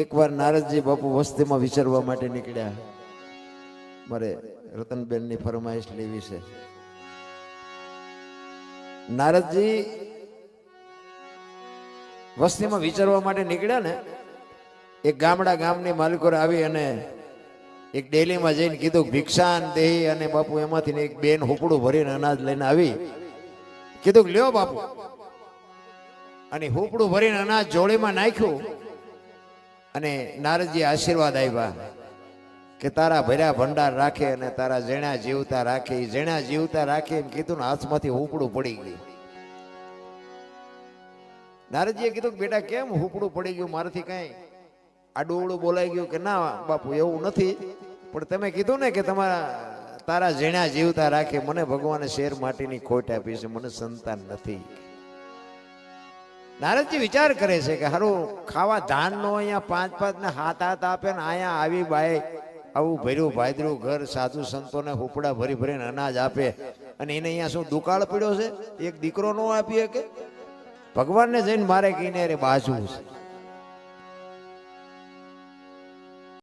એકવાર નારદજી બાપુ વસ્તીમાં વિચરવા માટે નીકળ્યા. મારે રતનબેનની ફરમાઈશ લેવી છે. નારદજી વસ્તીમાં વિચરવા માટે નીકળ્યા ને, એક ગામની માલિકો આવી અને એક ડેલીમાં જઈને કીધું ભિક્ષાન દેહી, અને બાપુ એમાંથી એક બેન હુપડું ભરીને અનાજ લઈને આવી. કીધું લ્યો બાપુ, અને હુપડું ભરીને અનાજ જોડીમાં નાખ્યું. અને નારદજી આશીર્વાદ આપ્યા કે તારા ભર્યા ભંડાર રાખે અને તારા જેણા જીવતા રાખે. જેણા જીવતા રાખે એમ કીધું ને હાથમાંથી હુપડું પડી ગયું. નારદજીએ કીધું કે બેટા કેમ હુપડું પડી ગયું, મારાથી કઈ આડું બોલાઈ ગયું? કે ના બાપુ એવું નથી, પણ તમે કીધું ને કે તારા જેણા જીવતા રાખે. મને ભગવાને શેર માટીની ખોટ આપી છે, મને સંતાન નથી. નારદજી વિચાર કરે છે કે હારું ખાવા ધાન નો અહીંયા 5-5 ને 7-7 આપે ને અહીંયા આવી બાય આવું ભર્યું ભાદરું ઘર સાધુ સંતોને હુપડા ભરી ભરીને અનાજ આપે, અને એને અહીંયા શું દુકાળ પડ્યો છે? એક દીકરો નો આપીએ કે ભગવાનને જઈને મારે કહીને રે બાજુ છે.